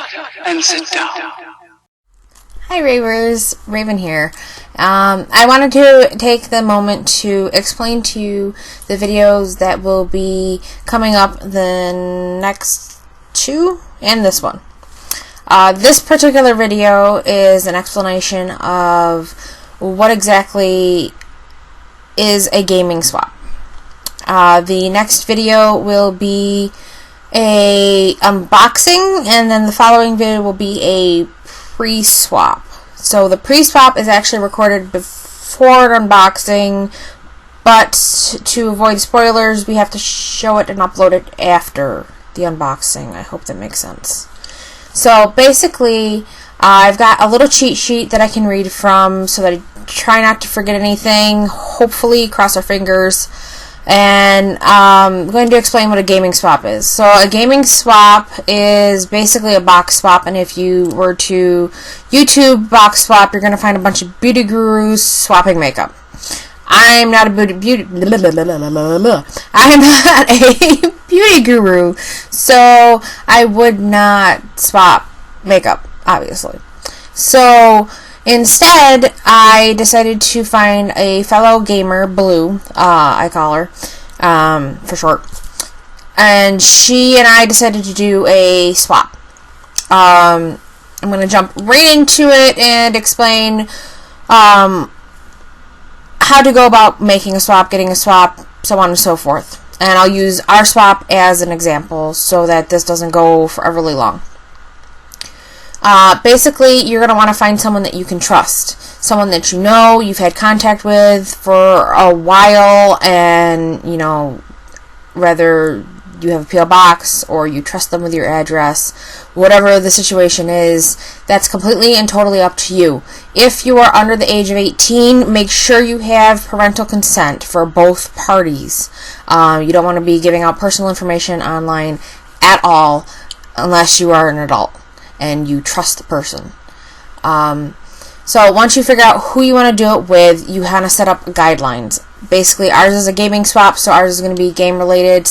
up and sit down. Hi Ravers, Raven here. I wanted to take the moment to explain to you the videos that will be coming up the next two and this one. This particular video is an explanation of what exactly is a gaming swap. The next video will be a unboxing, and then the following video will be a pre-swap. So the pre-swap is actually recorded before an unboxing, but to avoid spoilers, we have to show it and upload it after the unboxing. I hope that makes sense. So basically, I've got a little cheat sheet that I can read from so that I try not to forget anything. Hopefully, cross our fingers. And I'm going to explain what a gaming swap is. So a gaming swap is basically a box swap, and if you were to YouTube box swap, you're going to find a bunch of beauty gurus swapping makeup. I'm not a beauty guru, so I would not swap makeup, obviously. So instead, I decided to find a fellow gamer, Blue, I call her, for short, and she and I decided to do a swap. I'm going to jump right into it and explain how to go about making a swap, getting a swap, so on and so forth. And I'll use our swap as an example so that this doesn't go foreverly long. Basically, you're going to want to find someone that you can trust. Someone that you know, you've had contact with for a while, and, you know, whether you have a P.O. box or you trust them with your address, whatever the situation is, that's completely and totally up to you. If you are under the age of 18, make sure you have parental consent for both parties. You don't want to be giving out personal information online at all unless you are an adult and you trust the person. So once you figure out who you want to do it with, you kind of set up guidelines. Basically, ours is a gaming swap, so ours is going to be game-related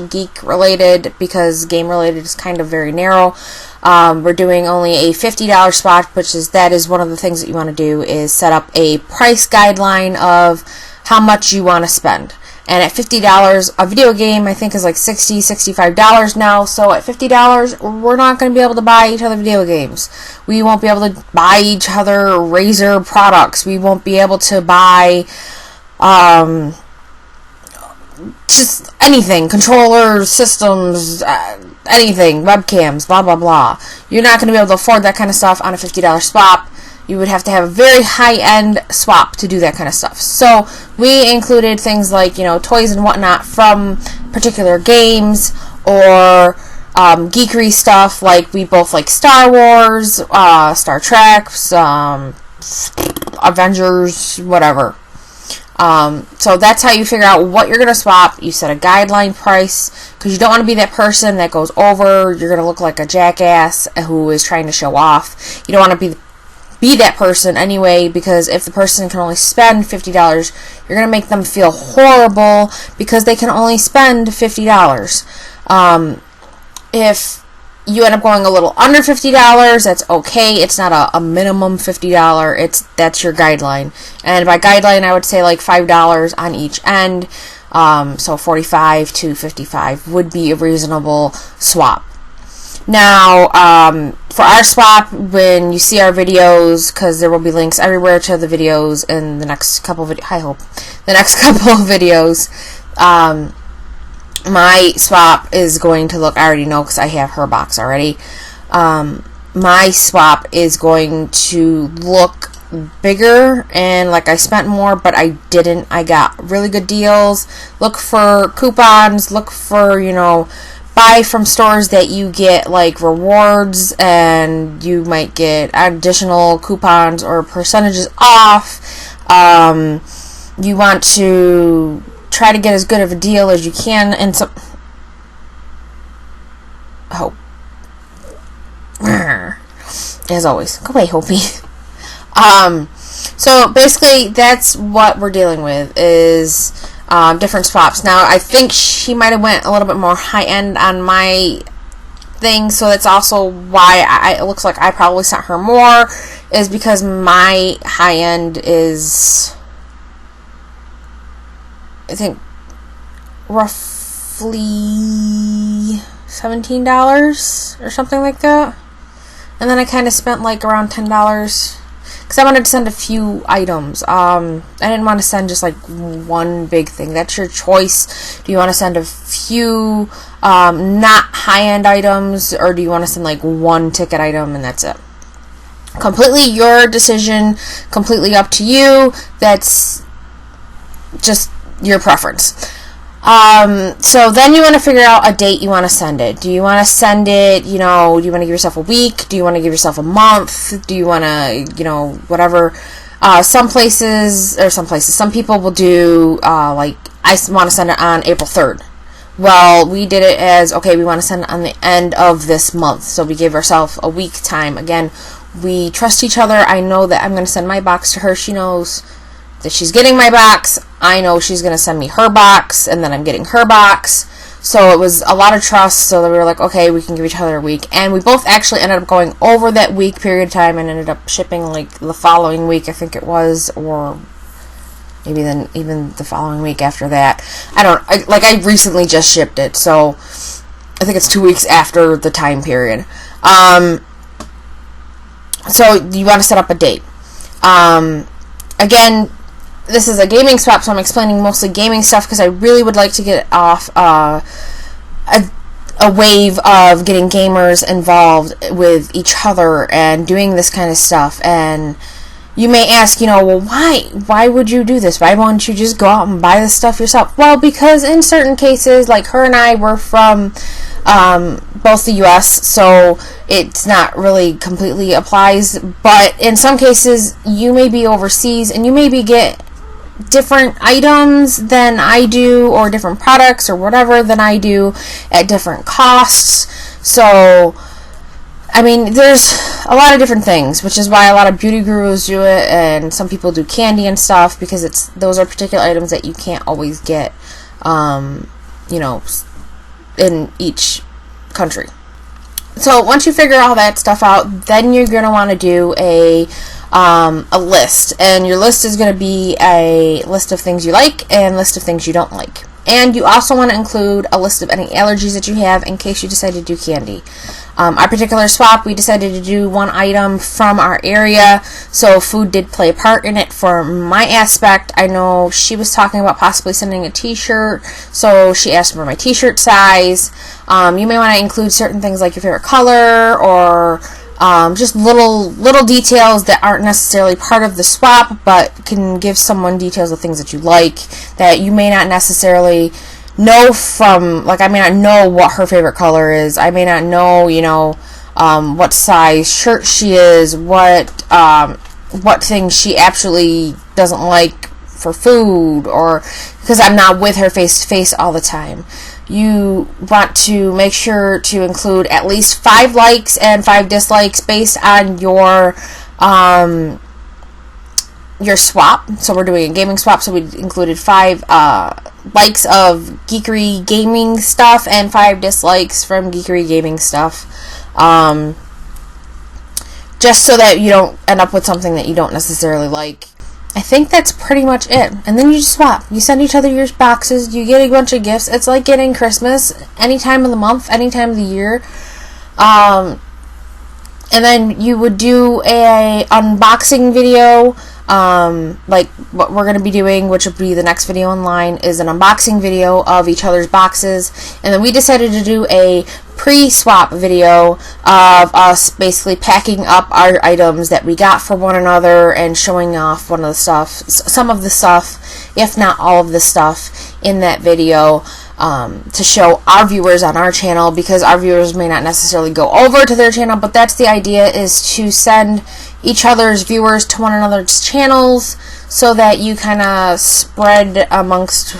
/ geek-related, because game-related is kind of very narrow. We're doing only a $50 swap, that is one of the things that you want to do, is set up a price guideline of how much you want to spend. And at $50, a video game, I think, is like $60, $65 now. So at $50, we're not going to be able to buy each other video games. We won't be able to buy each other Razer products. We won't be able to buy just anything, controllers, systems, anything, webcams, blah, blah, blah. You're not going to be able to afford that kind of stuff on a $50 swap. You would have to have a very high-end swap to do that kind of stuff. So we included things like, you know, toys and whatnot from particular games, or geekery stuff, like we both like Star Wars, Star Trek, Avengers, whatever. So that's how you figure out what you're going to swap. You set a guideline price, because you don't want to be that person that goes over. You're going to look like a jackass who is trying to show off. You don't want to be that person anyway, because if the person can only spend $50, you're going to make them feel horrible because they can only spend $50. If you end up going a little under $50, that's okay. It's not a minimum $50. That's your guideline. And by guideline, I would say like $5 on each end. So $45 to $55 would be a reasonable swap. Now, for our swap, when you see our videos, because there will be links everywhere to the videos in the next couple of videos, my swap is going to look, I already know because I have her box already, my swap is going to look bigger, and like I spent more, but I didn't. I got really good deals. Look for coupons, look for, you know, buy from stores that you get like rewards, and you might get additional coupons or percentages off. You want to try to get as good of a deal as you can, and so Hope. As always, go away, Hopi. So basically, that's what we're dealing with, is different swaps. Now, I think she might have went a little bit more high end on my thing, so that's also why it looks like I probably sent her more, is because my high end is, I think, roughly $17 or something like that. And then I kind of spent like around $10 because I wanted to send a few items. I didn't want to send just like one big thing. That's your choice. Do you want to send a few not high-end items, or do you want to send like one ticket item and that's it? Completely your decision, completely up to you. That's just your preference. So then you want to figure out a date you want to send it. Do you want to send it, do you want to give yourself a week? Do you want to give yourself a month? Do you want to, whatever. Some people will do, like, I want to send it on April 3rd. Well, we did it as, okay, we want to send it on the end of this month. So we gave ourselves a week time. Again, we trust each other. I know that I'm going to send my box to her. She knows that she's getting my box. I know she's going to send me her box, and then I'm getting her box. So it was a lot of trust, so that we were like, okay, we can give each other a week. And we both actually ended up going over that week period of time and ended up shipping like the following week, I think it was, or maybe then even the following week after that. I recently just shipped it, so I think it's 2 weeks after the time period. So you want to set up a date. Again, this is a gaming swap, so I'm explaining mostly gaming stuff because I really would like to get off a wave of getting gamers involved with each other and doing this kind of stuff. And you may ask, well, why would you do this? Why won't you just go out and buy this stuff yourself? Well, because in certain cases, like her and I were from both the U.S., so it's not really completely applies, but in some cases, you may be overseas, and you maybe get different items than I do, or different products, or whatever than I do, at different costs. So, I mean, there's a lot of different things, which is why a lot of beauty gurus do it, and some people do candy and stuff, because those are particular items that you can't always get, in each country. So once you figure all that stuff out, then you're going to want to do a list, and your list is going to be a list of things you like and list of things you don't like. And you also want to include a list of any allergies that you have in case you decide to do candy. Our particular swap, we decided to do one item from our area, so food did play a part in it for my aspect. I know she was talking about possibly sending a t-shirt, so she asked for my t-shirt size. You may want to include certain things like your favorite color, or just little details that aren't necessarily part of the swap, but can give someone details of things that you like that you may not necessarily know from, like, I may not know what her favorite color is. I may not know, what size shirt she is, what things she actually doesn't like for food, or because I'm not with her face to face all the time. You want to make sure to include at least 5 likes and 5 dislikes based on your swap. So we're doing a gaming swap, so we included 5 likes of Geekery gaming stuff and 5 dislikes from Geekery gaming stuff. Just so that you don't end up with something that you don't necessarily like. I think that's pretty much it. And then you just swap. You send each other your boxes. You get a bunch of gifts. It's like getting Christmas any time of the month, any time of the year. And then you would do a unboxing video. Like what we're going to be doing, which will be the next video online, is an unboxing video of each other's boxes. And then we decided to do a pre-swap video of us basically packing up our items that we got for one another and showing off some of the stuff, if not all of the stuff in that video, to show our viewers on our channel, because our viewers may not necessarily go over to their channel, but that's the idea, is to send each other's viewers to one another's channels so that you kind of spread amongst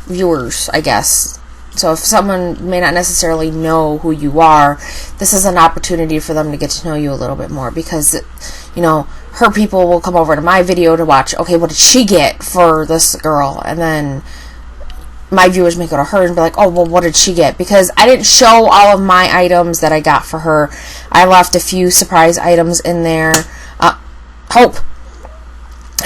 viewers, I guess. So if someone may not necessarily know who you are, this is an opportunity for them to get to know you a little bit more, because, her people will come over to my video to watch, okay, what did she get for this girl? And then my viewers may go to her and be like, oh, well, what did she get? Because I didn't show all of my items that I got for her. I left a few surprise items in there. I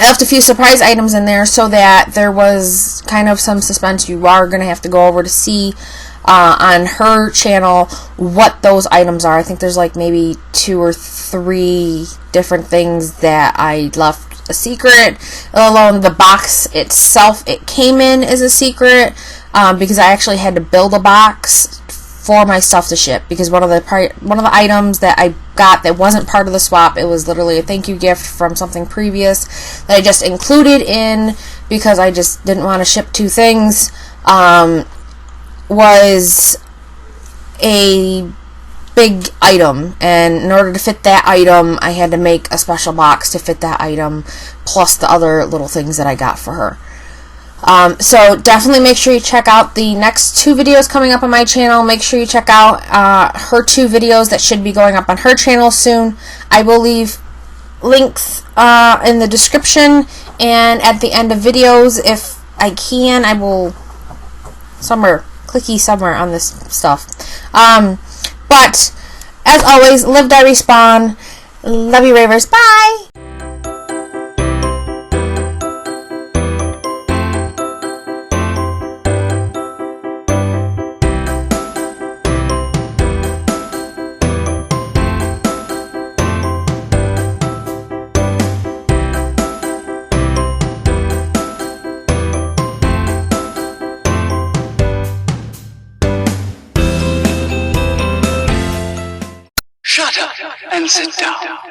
left a few surprise items in there so that there was kind of some suspense. You are going to have to go over to see on her channel what those items are. I think there's like maybe 2 or 3 different things that I left a secret. Let alone the box itself it came in is a secret, because I actually had to build a box for my stuff to ship, because one of the items that I got that wasn't part of the swap, it was literally a thank you gift from something previous that I just included in because I just didn't want to ship 2 things, was a big item, and in order to fit that item I had to make a special box to fit that item plus the other little things that I got for her. So definitely make sure you check out the next 2 videos coming up on my channel. Make sure you check out her 2 videos that should be going up on her channel soon. I will leave links in the description and at the end of videos. If I can, I will clicky somewhere on this stuff. But as always, live, die, respawn. Love you, ravers. Bye. Shut up and sit down.